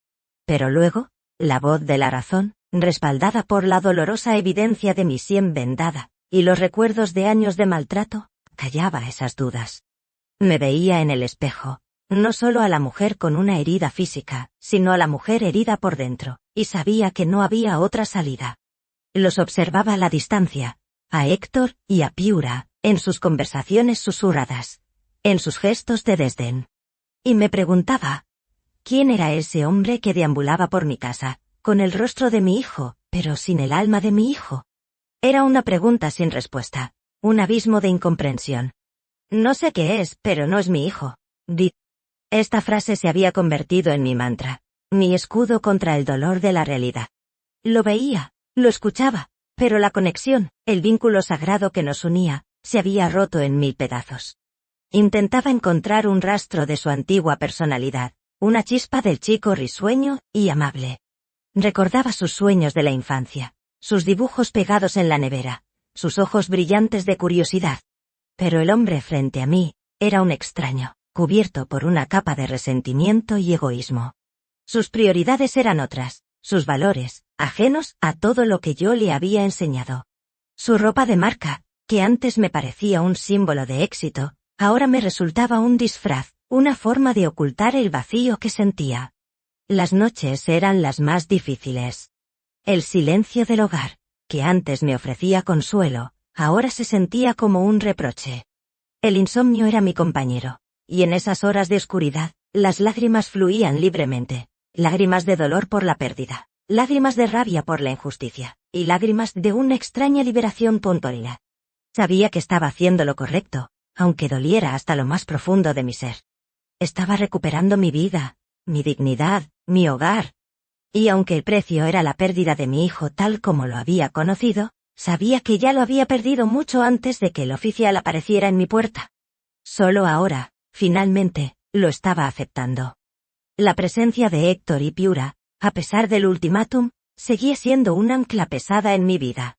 Pero luego, la voz de la razón, respaldada por la dolorosa evidencia de mi sien vendada, y los recuerdos de años de maltrato, callaba esas dudas. Me veía en el espejo, no solo a la mujer con una herida física, sino a la mujer herida por dentro, y sabía que no había otra salida. Los observaba a la distancia, a Héctor y a Piura, en sus conversaciones susurradas, en sus gestos de desdén. Y me preguntaba, ¿quién era ese hombre que deambulaba por mi casa, con el rostro de mi hijo, pero sin el alma de mi hijo? Era una pregunta sin respuesta, un abismo de incomprensión. No sé qué es, pero no es mi hijo. Esta frase se había convertido en mi mantra, mi escudo contra el dolor de la realidad. Lo veía, lo escuchaba, pero la conexión, el vínculo sagrado que nos unía, se había roto en 1000 pedazos. Intentaba encontrar un rastro de su antigua personalidad, una chispa del chico risueño y amable. Recordaba sus sueños de la infancia, sus dibujos pegados en la nevera, sus ojos brillantes de curiosidad. Pero el hombre frente a mí, era un extraño, cubierto por una capa de resentimiento y egoísmo. Sus prioridades eran otras, sus valores, ajenos a todo lo que yo le había enseñado. Su ropa de marca, que antes me parecía un símbolo de éxito, ahora me resultaba un disfraz, una forma de ocultar el vacío que sentía. Las noches eran las más difíciles. El silencio del hogar, que antes me ofrecía consuelo, ahora se sentía como un reproche. El insomnio era mi compañero, y en esas horas de oscuridad, las lágrimas fluían libremente, lágrimas de dolor por la pérdida, lágrimas de rabia por la injusticia, y lágrimas de una extraña liberación tontorina. Sabía que estaba haciendo lo correcto, aunque doliera hasta lo más profundo de mi ser. Estaba recuperando mi vida, mi dignidad, mi hogar. Y aunque el precio era la pérdida de mi hijo tal como lo había conocido, sabía que ya lo había perdido mucho antes de que el oficial apareciera en mi puerta. Solo ahora, finalmente, lo estaba aceptando. La presencia de Héctor y Piura, a pesar del ultimátum, seguía siendo un ancla pesada en mi vida.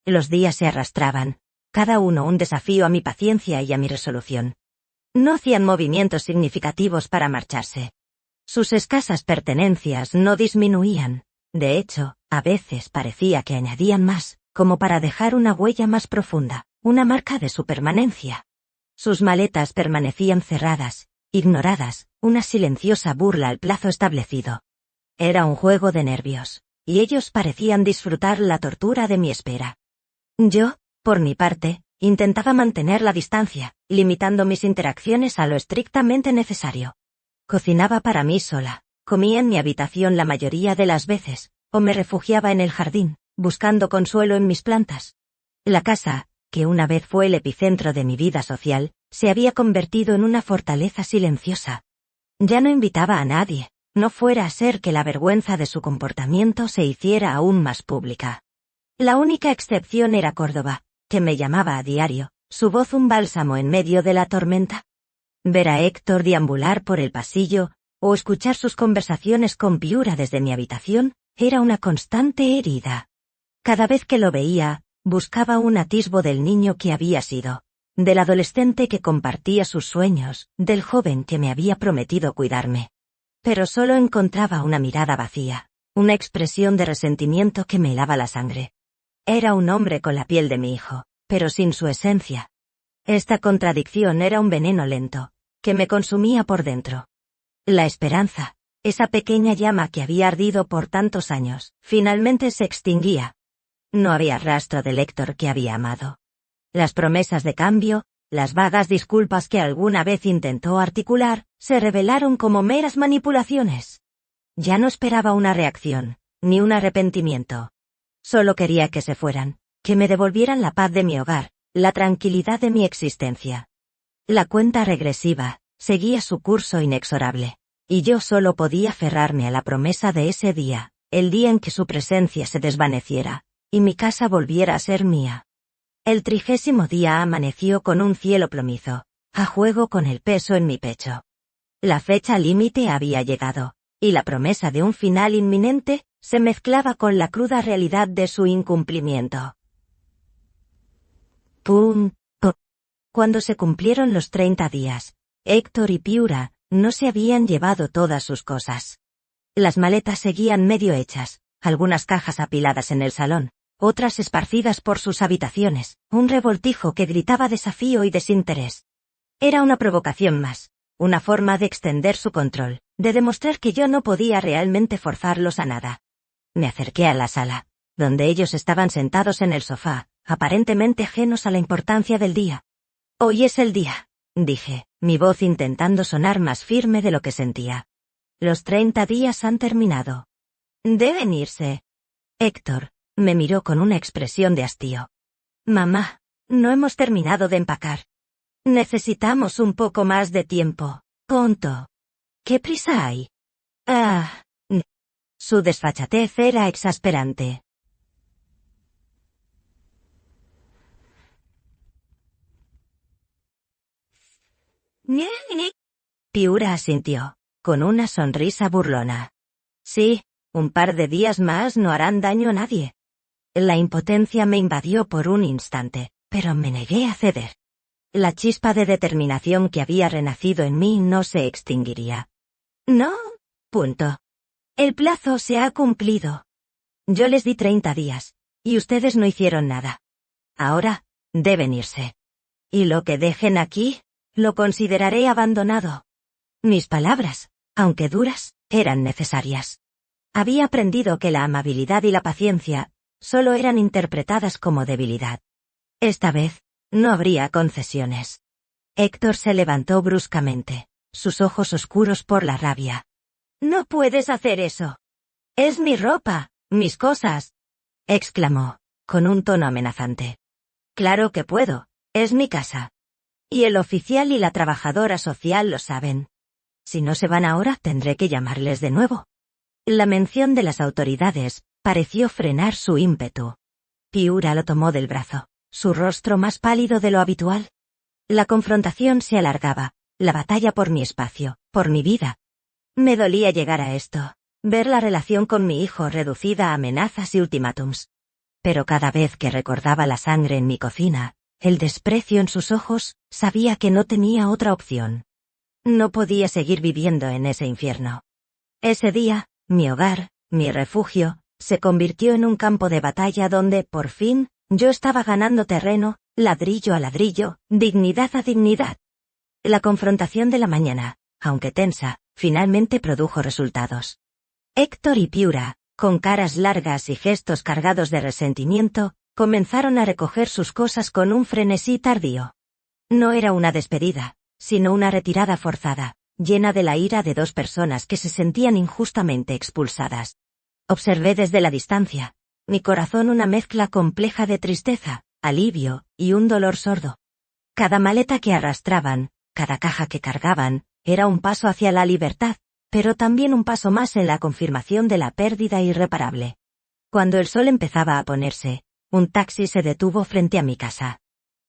Los días se arrastraban, cada uno un desafío a mi paciencia y a mi resolución. No hacían movimientos significativos para marcharse. Sus escasas pertenencias no disminuían, de hecho, a veces parecía que añadían más, como para dejar una huella más profunda, una marca de su permanencia. Sus maletas permanecían cerradas, ignoradas, una silenciosa burla al plazo establecido. Era un juego de nervios, y ellos parecían disfrutar la tortura de mi espera. Yo, por mi parte, intentaba mantener la distancia, limitando mis interacciones a lo estrictamente necesario. Cocinaba para mí sola, comía en mi habitación la mayoría de las veces, o me refugiaba en el jardín, buscando consuelo en mis plantas. La casa, que una vez fue el epicentro de mi vida social, se había convertido en una fortaleza silenciosa. Ya no invitaba a nadie, no fuera a ser que la vergüenza de su comportamiento se hiciera aún más pública. La única excepción era Córdoba, que me llamaba a diario, su voz un bálsamo en medio de la tormenta. Ver a Héctor deambular por el pasillo, o escuchar sus conversaciones con Piura desde mi habitación, era una constante herida. Cada vez que lo veía, buscaba un atisbo del niño que había sido, del adolescente que compartía sus sueños, del joven que me había prometido cuidarme. Pero solo encontraba una mirada vacía, una expresión de resentimiento que me helaba la sangre. Era un hombre con la piel de mi hijo, pero sin su esencia. Esta contradicción era un veneno lento, que me consumía por dentro. La esperanza, esa pequeña llama que había ardido por tantos años, finalmente se extinguía. No había rastro del Héctor que había amado. Las promesas de cambio, las vagas disculpas que alguna vez intentó articular, se revelaron como meras manipulaciones. Ya no esperaba una reacción, ni un arrepentimiento. Solo quería que se fueran, que me devolvieran la paz de mi hogar, la tranquilidad de mi existencia. La cuenta regresiva seguía su curso inexorable, y yo solo podía aferrarme a la promesa de ese día, el día en que su presencia se desvaneciera, y mi casa volviera a ser mía. El 30º día amaneció con un cielo plomizo, a juego con el peso en mi pecho. La fecha límite había llegado, y la promesa de un final inminente se mezclaba con la cruda realidad de su incumplimiento. ¡Pum! Cuando se cumplieron los 30 días, Héctor y Piura no se habían llevado todas sus cosas. Las maletas seguían medio hechas, algunas cajas apiladas en el salón, otras esparcidas por sus habitaciones, un revoltijo que gritaba desafío y desinterés. Era una provocación más, una forma de extender su control, de demostrar que yo no podía realmente forzarlos a nada. Me acerqué a la sala, donde ellos estaban sentados en el sofá, aparentemente ajenos a la importancia del día. «Hoy es el día», dije, mi voz intentando sonar más firme de lo que sentía. «Los 30 días han terminado. Deben irse». Héctor me miró con una expresión de hastío. «Mamá, no hemos terminado de empacar. Necesitamos un poco más de tiempo. Tonto. ¿Qué prisa hay?» Su desfachatez era exasperante. Piura asintió, con una sonrisa burlona. Sí, un par de días más no harán daño a nadie. La impotencia me invadió por un instante, pero me negué a ceder. La chispa de determinación que había renacido en mí no se extinguiría. No, punto. El plazo se ha cumplido. Yo les di 30 días, y ustedes no hicieron nada. Ahora, deben irse. Y lo que dejen aquí, lo consideraré abandonado. Mis palabras, aunque duras, eran necesarias. Había aprendido que la amabilidad y la paciencia solo eran interpretadas como debilidad. Esta vez, no habría concesiones. Héctor se levantó bruscamente, sus ojos oscuros por la rabia. «No puedes hacer eso. Es mi ropa, mis cosas», exclamó, con un tono amenazante. «Claro que puedo, es mi casa. Y el oficial y la trabajadora social lo saben. Si no se van ahora, tendré que llamarles de nuevo». La mención de las autoridades pareció frenar su ímpetu. Piura lo tomó del brazo, su rostro más pálido de lo habitual. La confrontación se alargaba, la batalla por mi espacio, por mi vida. Me dolía llegar a esto, ver la relación con mi hijo reducida a amenazas y ultimátums. Pero cada vez que recordaba la sangre en mi cocina, el desprecio en sus ojos, sabía que no tenía otra opción. No podía seguir viviendo en ese infierno. Ese día, mi hogar, mi refugio, se convirtió en un campo de batalla donde, por fin, yo estaba ganando terreno, ladrillo a ladrillo, dignidad a dignidad. La confrontación de la mañana, aunque tensa, finalmente produjo resultados. Héctor y Piura, con caras largas y gestos cargados de resentimiento, comenzaron a recoger sus cosas con un frenesí tardío. No era una despedida, sino una retirada forzada, llena de la ira de dos personas que se sentían injustamente expulsadas. Observé desde la distancia, mi corazón una mezcla compleja de tristeza, alivio y un dolor sordo. Cada maleta que arrastraban, cada caja que cargaban, era un paso hacia la libertad, pero también un paso más en la confirmación de la pérdida irreparable. Cuando el sol empezaba a ponerse, un taxi se detuvo frente a mi casa.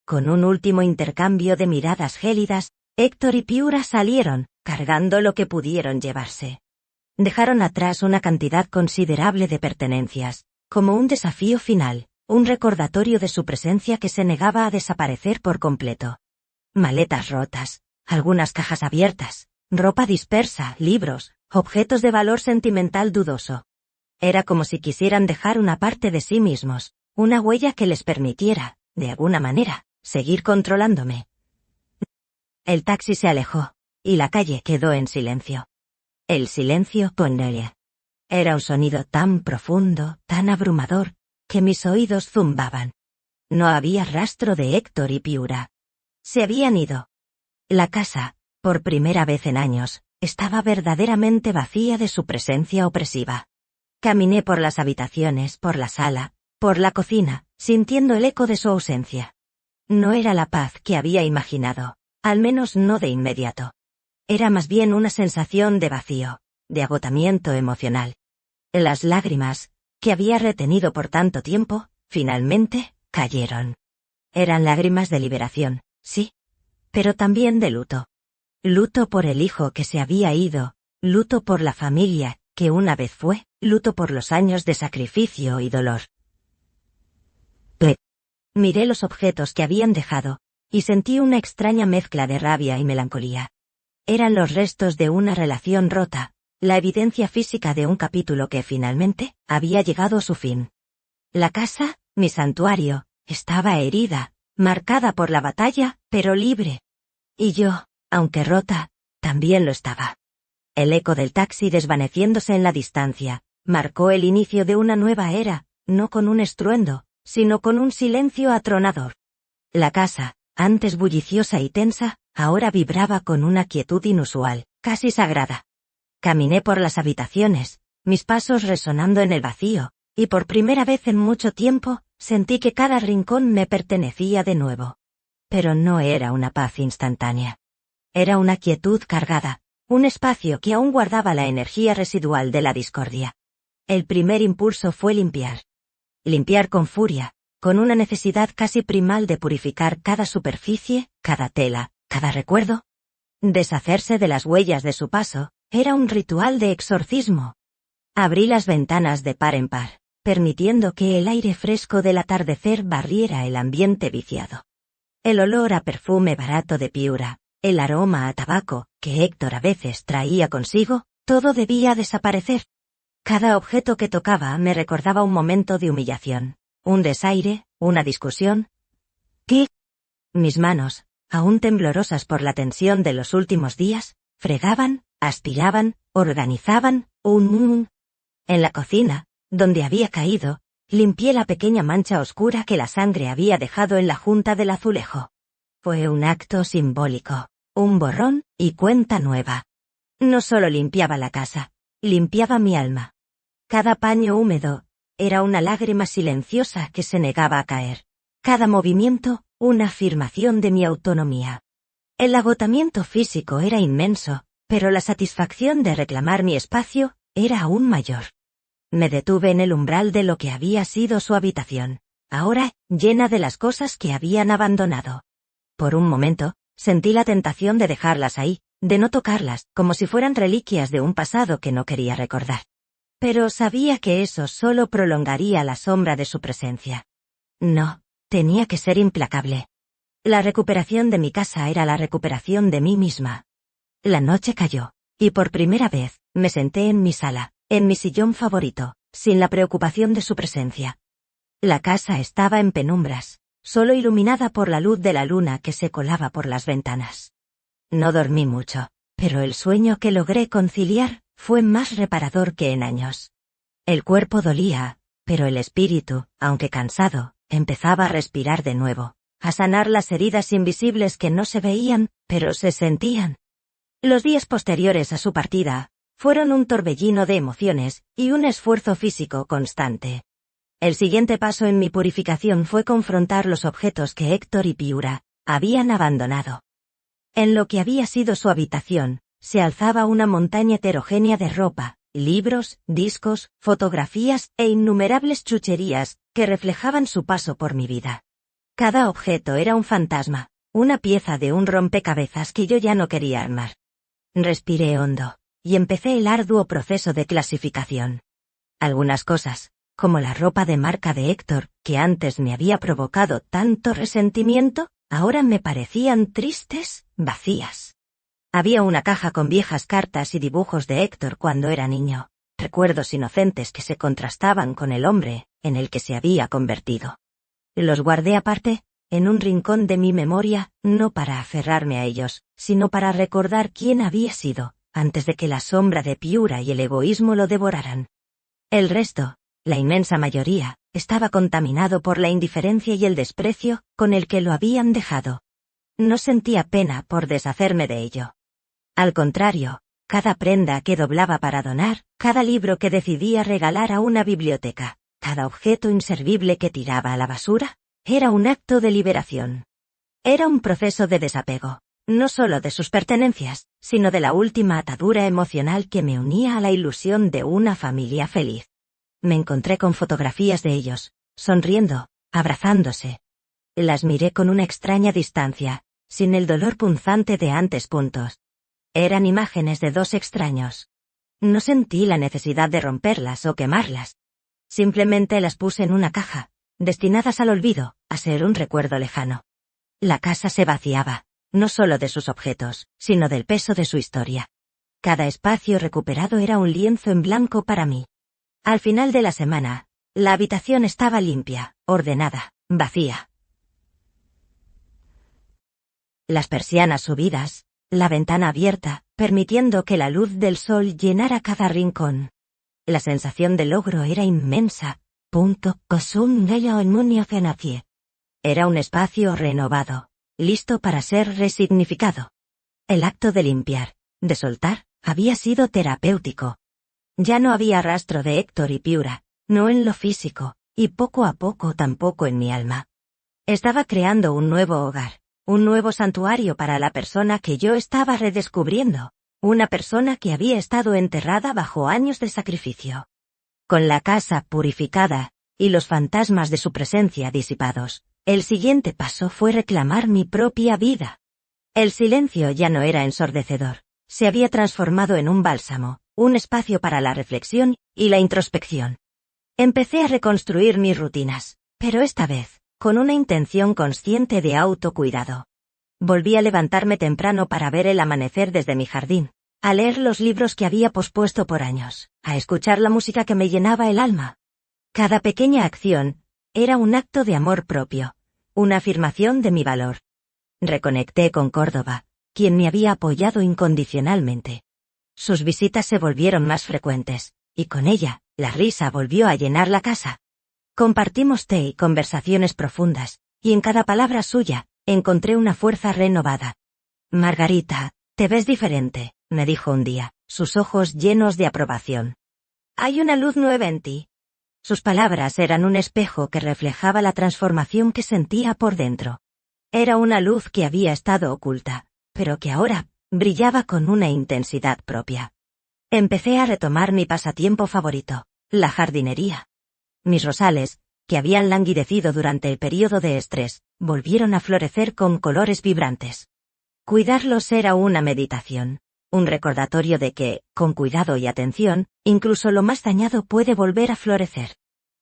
Con un último intercambio de miradas gélidas, Héctor y Piura salieron, cargando lo que pudieron llevarse. Dejaron atrás una cantidad considerable de pertenencias, como un desafío final, un recordatorio de su presencia que se negaba a desaparecer por completo. Maletas rotas, algunas cajas abiertas, ropa dispersa, libros, objetos de valor sentimental dudoso. Era como si quisieran dejar una parte de sí mismos, una huella que les permitiera, de alguna manera, seguir controlándome. El taxi se alejó, y la calle quedó en silencio. El silencio ponele. Era un sonido tan profundo, tan abrumador, que mis oídos zumbaban. No había rastro de Héctor y Piura. Se habían ido. La casa, por primera vez en años, estaba verdaderamente vacía de su presencia opresiva. Caminé por las habitaciones, por la sala, por la cocina, sintiendo el eco de su ausencia. No era la paz que había imaginado, al menos no de inmediato. Era más bien una sensación de vacío, de agotamiento emocional. Las lágrimas, que había retenido por tanto tiempo, finalmente, cayeron. Eran lágrimas de liberación, sí, pero también de luto. luto por el hijo que se había ido, luto por la familia, que una vez fue, luto por los años de sacrificio y dolor. Miré los objetos que habían dejado, y sentí una extraña mezcla de rabia y melancolía. Eran los restos de una relación rota, la evidencia física de un capítulo que finalmente había llegado a su fin. La casa, mi santuario, estaba herida, marcada por la batalla, pero libre. Y yo, aunque rota, también lo estaba. El eco del taxi desvaneciéndose en la distancia, marcó el inicio de una nueva era, no con un estruendo, sino con un silencio atronador. La casa, antes bulliciosa y tensa, ahora vibraba con una quietud inusual, casi sagrada. Caminé por las habitaciones, mis pasos resonando en el vacío, y por primera vez en mucho tiempo, sentí que cada rincón me pertenecía de nuevo. Pero no era una paz instantánea. Era una quietud cargada, un espacio que aún guardaba la energía residual de la discordia. El primer impulso fue limpiar. Limpiar con furia, con una necesidad casi primal de purificar cada superficie, cada tela, cada recuerdo. Deshacerse de las huellas de su paso, era un ritual de exorcismo. Abrí las ventanas de par en par, permitiendo que el aire fresco del atardecer barriera el ambiente viciado. El olor a perfume barato de Piura, el aroma a tabaco, que Héctor a veces traía consigo, todo debía desaparecer. Cada objeto que tocaba me recordaba un momento de humillación, un desaire, una discusión. ¿Qué? Mis manos, aún temblorosas por la tensión de los últimos días, fregaban, aspiraban, organizaban, En la cocina, donde había caído, limpié la pequeña mancha oscura que la sangre había dejado en la junta del azulejo. Fue un acto simbólico, un borrón y cuenta nueva. No solo limpiaba la casa, limpiaba mi alma. Cada paño húmedo era una lágrima silenciosa que se negaba a caer. Cada movimiento, una afirmación de mi autonomía. El agotamiento físico era inmenso, pero la satisfacción de reclamar mi espacio era aún mayor. Me detuve en el umbral de lo que había sido su habitación, ahora llena de las cosas que habían abandonado. Por un momento, sentí la tentación de dejarlas ahí, de no tocarlas, como si fueran reliquias de un pasado que no quería recordar. Pero sabía que eso solo prolongaría la sombra de su presencia. No, tenía que ser implacable. La recuperación de mi casa era la recuperación de mí misma. La noche cayó, y por primera vez, me senté en mi sala, en mi sillón favorito, sin la preocupación de su presencia. La casa estaba en penumbras, solo iluminada por la luz de la luna que se colaba por las ventanas. No dormí mucho, pero el sueño que logré conciliar fue más reparador que en años. El cuerpo dolía, pero el espíritu, aunque cansado, empezaba a respirar de nuevo, a sanar las heridas invisibles que no se veían, pero se sentían. Los días posteriores a su partida fueron un torbellino de emociones y un esfuerzo físico constante. El siguiente paso en mi purificación fue confrontar los objetos que Héctor y Piura habían abandonado. En lo que había sido su habitación, se alzaba una montaña heterogénea de ropa, libros, discos, fotografías e innumerables chucherías que reflejaban su paso por mi vida. Cada objeto era un fantasma, una pieza de un rompecabezas que yo ya no quería armar. Respiré hondo, y empecé el arduo proceso de clasificación. Algunas cosas, como la ropa de marca de Héctor, que antes me había provocado tanto resentimiento, ahora me parecían tristes, vacías. Había una caja con viejas cartas y dibujos de Héctor cuando era niño, recuerdos inocentes que se contrastaban con el hombre en el que se había convertido. Los guardé aparte, en un rincón de mi memoria, no para aferrarme a ellos, sino para recordar quién había sido, antes de que la sombra de Piura y el egoísmo lo devoraran. El resto, la inmensa mayoría, estaba contaminado por la indiferencia y el desprecio con el que lo habían dejado. No sentía pena por deshacerme de ello. Al contrario, cada prenda que doblaba para donar, cada libro que decidía regalar a una biblioteca, cada objeto inservible que tiraba a la basura, era un acto de liberación. Era un proceso de desapego, no solo de sus pertenencias, sino de la última atadura emocional que me unía a la ilusión de una familia feliz. Me encontré con fotografías de ellos, sonriendo, abrazándose. Las miré con una extraña distancia, sin el dolor punzante de antes. Eran imágenes de dos extraños. No sentí la necesidad de romperlas o quemarlas. Simplemente las puse en una caja, destinadas al olvido, a ser un recuerdo lejano. La casa se vaciaba, no solo de sus objetos, sino del peso de su historia. Cada espacio recuperado era un lienzo en blanco para mí. Al final de la semana, la habitación estaba limpia, ordenada, vacía. Las persianas subidas, la ventana abierta, permitiendo que la luz del sol llenara cada rincón. La sensación de logro era inmensa. Era un espacio renovado, listo para ser resignificado. El acto de limpiar, de soltar, había sido terapéutico. Ya no había rastro de Héctor y Piura, no en lo físico, y poco a poco tampoco en mi alma. Estaba creando un nuevo hogar, un nuevo santuario para la persona que yo estaba redescubriendo, una persona que había estado enterrada bajo años de sacrificio. Con la casa purificada, y los fantasmas de su presencia disipados, el siguiente paso fue reclamar mi propia vida. El silencio ya no era ensordecedor, se había transformado en un bálsamo, un espacio para la reflexión y la introspección. Empecé a reconstruir mis rutinas, pero esta vez, con una intención consciente de autocuidado. Volví a levantarme temprano para ver el amanecer desde mi jardín, a leer los libros que había pospuesto por años, a escuchar la música que me llenaba el alma. Cada pequeña acción era un acto de amor propio, una afirmación de mi valor. Reconecté con Córdoba, quien me había apoyado incondicionalmente. Sus visitas se volvieron más frecuentes, y con ella, la risa volvió a llenar la casa. Compartimos té y conversaciones profundas, y en cada palabra suya, encontré una fuerza renovada. Margarita, te ves diferente, me dijo un día, sus ojos llenos de aprobación. Hay una luz nueva en ti. Sus palabras eran un espejo que reflejaba la transformación que sentía por dentro. Era una luz que había estado oculta, pero que ahora brillaba con una intensidad propia. Empecé a retomar mi pasatiempo favorito, la jardinería. Mis rosales, que habían languidecido durante el periodo de estrés, volvieron a florecer con colores vibrantes. Cuidarlos era una meditación, un recordatorio de que, con cuidado y atención, incluso lo más dañado puede volver a florecer.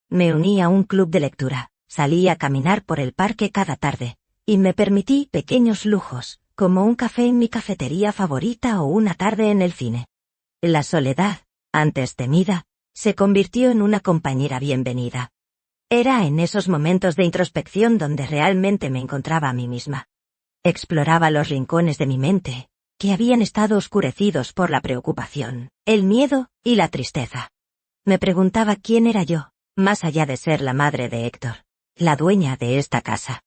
Me uní a un club de lectura, salí a caminar por el parque cada tarde, y me permití pequeños lujos, como un café en mi cafetería favorita o una tarde en el cine. La soledad, antes temida, se convirtió en una compañera bienvenida. Era en esos momentos de introspección donde realmente me encontraba a mí misma. Exploraba los rincones de mi mente, que habían estado oscurecidos por la preocupación, el miedo y la tristeza. Me preguntaba quién era yo, más allá de ser la madre de Héctor, la dueña de esta casa.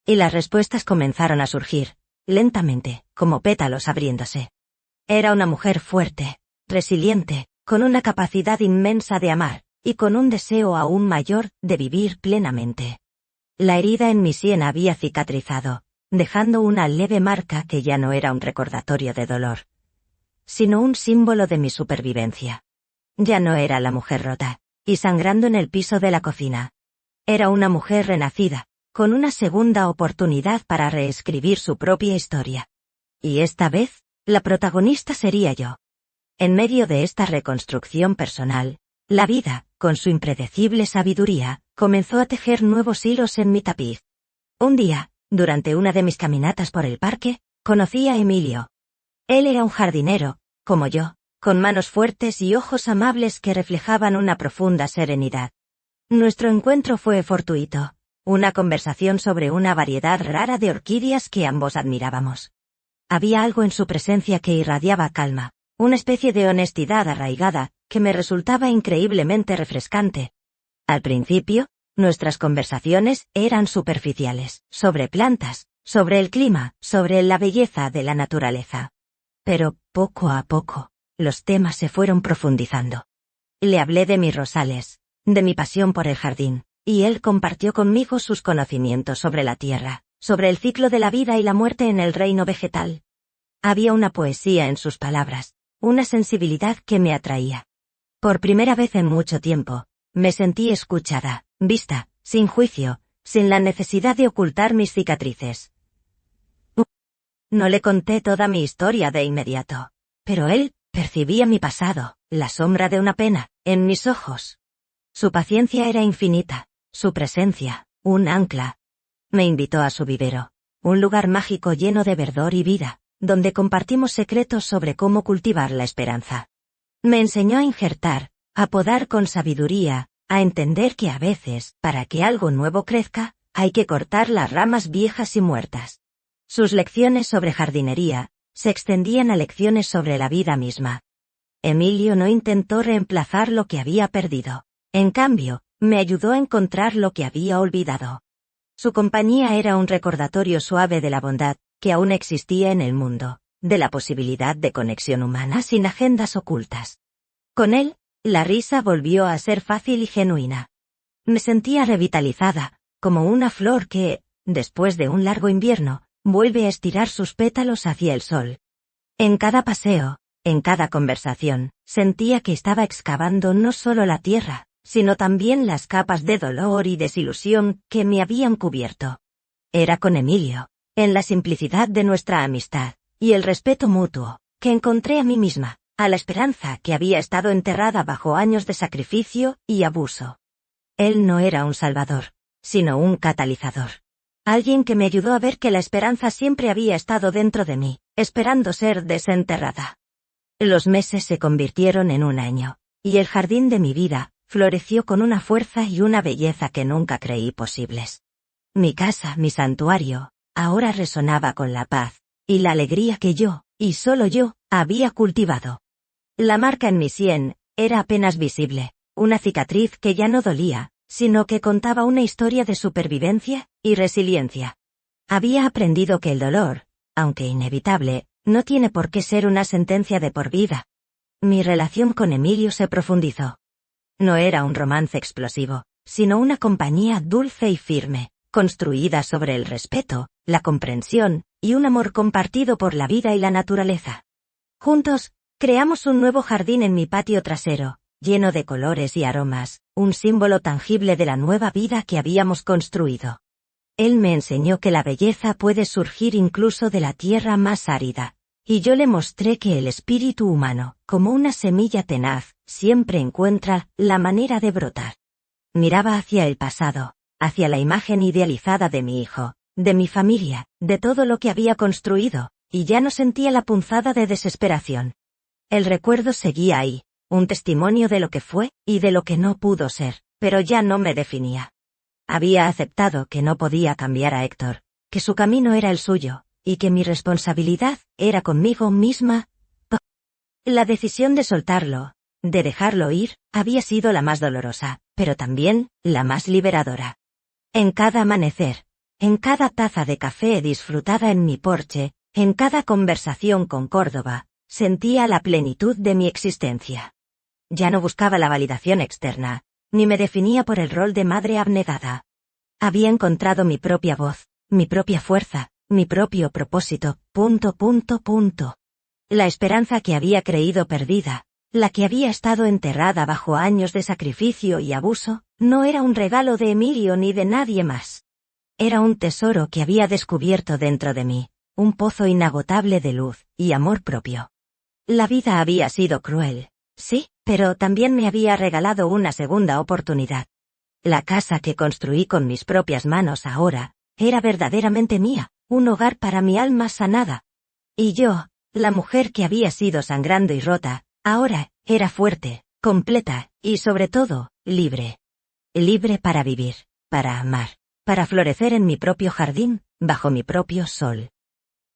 Y las respuestas comenzaron a surgir, lentamente, como pétalos abriéndose. Era una mujer fuerte, resiliente, con una capacidad inmensa de amar, y con un deseo aún mayor de vivir plenamente. La herida en mi sien había cicatrizado, dejando una leve marca que ya no era un recordatorio de dolor, sino un símbolo de mi supervivencia. Ya no era la mujer rota, y sangrando en el piso de la cocina. Era una mujer renacida, con una segunda oportunidad para reescribir su propia historia. Y esta vez, la protagonista sería yo. En medio de esta reconstrucción personal, la vida, con su impredecible sabiduría, comenzó a tejer nuevos hilos en mi tapiz. Un día, durante una de mis caminatas por el parque, conocí a Emilio. Él era un jardinero, como yo, con manos fuertes y ojos amables que reflejaban una profunda serenidad. Nuestro encuentro fue fortuito, una conversación sobre una variedad rara de orquídeas que ambos admirábamos. Había algo en su presencia que irradiaba calma, una especie de honestidad arraigada, que me resultaba increíblemente refrescante. Al principio, nuestras conversaciones eran superficiales, sobre plantas, sobre el clima, sobre la belleza de la naturaleza. Pero, poco a poco, los temas se fueron profundizando. Le hablé de mis rosales, de mi pasión por el jardín, y él compartió conmigo sus conocimientos sobre la tierra, sobre el ciclo de la vida y la muerte en el reino vegetal. Había una poesía en sus palabras, una sensibilidad que me atraía. Por primera vez en mucho tiempo, me sentí escuchada, vista, sin juicio, sin la necesidad de ocultar mis cicatrices. No le conté toda mi historia de inmediato. Pero él percibía mi pasado, la sombra de una pena, en mis ojos. Su paciencia era infinita, su presencia, un ancla. Me invitó a su vivero, un lugar mágico lleno de verdor y vida, donde compartimos secretos sobre cómo cultivar la esperanza. Me enseñó a injertar, a podar con sabiduría, a entender que a veces, para que algo nuevo crezca, hay que cortar las ramas viejas y muertas. Sus lecciones sobre jardinería se extendían a lecciones sobre la vida misma. Emilio no intentó reemplazar lo que había perdido. En cambio, me ayudó a encontrar lo que había olvidado. Su compañía era un recordatorio suave de la bondad que aún existía en el mundo, de la posibilidad de conexión humana sin agendas ocultas. Con él, la risa volvió a ser fácil y genuina. Me sentía revitalizada, como una flor que, después de un largo invierno, vuelve a estirar sus pétalos hacia el sol. En cada paseo, en cada conversación, sentía que estaba excavando no solo la tierra, sino también las capas de dolor y desilusión que me habían cubierto. Era con Emilio, en la simplicidad de nuestra amistad, y el respeto mutuo, que encontré a mí misma, a la esperanza que había estado enterrada bajo años de sacrificio y abuso. Él no era un salvador, sino un catalizador. Alguien que me ayudó a ver que la esperanza siempre había estado dentro de mí, esperando ser desenterrada. Los meses se convirtieron en un año, y el jardín de mi vida floreció con una fuerza y una belleza que nunca creí posibles. Mi casa, mi santuario, ahora resonaba con la paz, y la alegría que yo, y solo yo, había cultivado. La marca en mi sien era apenas visible, una cicatriz que ya no dolía, sino que contaba una historia de supervivencia y resiliencia. Había aprendido que el dolor, aunque inevitable, no tiene por qué ser una sentencia de por vida. Mi relación con Emilio se profundizó. No era un romance explosivo, sino una compañía dulce y firme, construida sobre el respeto, la comprensión, y un amor compartido por la vida y la naturaleza. Juntos, creamos un nuevo jardín en mi patio trasero, lleno de colores y aromas, un símbolo tangible de la nueva vida que habíamos construido. Él me enseñó que la belleza puede surgir incluso de la tierra más árida, y yo le mostré que el espíritu humano, como una semilla tenaz, siempre encuentra la manera de brotar. Miraba hacia el pasado, hacia la imagen idealizada de mi hijo, de mi familia, de todo lo que había construido, y ya no sentía la punzada de desesperación. El recuerdo seguía ahí, un testimonio de lo que fue y de lo que no pudo ser, pero ya no me definía. Había aceptado que no podía cambiar a Héctor, que su camino era el suyo, y que mi responsabilidad era conmigo misma. La decisión de soltarlo, de dejarlo ir, había sido la más dolorosa, pero también la más liberadora. En cada amanecer, en cada taza de café disfrutada en mi porche, en cada conversación con Córdoba, sentía la plenitud de mi existencia. Ya no buscaba la validación externa, ni me definía por el rol de madre abnegada. Había encontrado mi propia voz, mi propia fuerza, mi propio propósito. La esperanza que había creído perdida, la que había estado enterrada bajo años de sacrificio y abuso, no era un regalo de Emilio ni de nadie más. Era un tesoro que había descubierto dentro de mí, un pozo inagotable de luz y amor propio. La vida había sido cruel, sí, pero también me había regalado una segunda oportunidad. La casa que construí con mis propias manos ahora, era verdaderamente mía, un hogar para mi alma sanada. Y yo, la mujer que había sido sangrando y rota, ahora, era fuerte, completa, y sobre todo, libre. Libre para vivir, para amar, para florecer en mi propio jardín, bajo mi propio sol.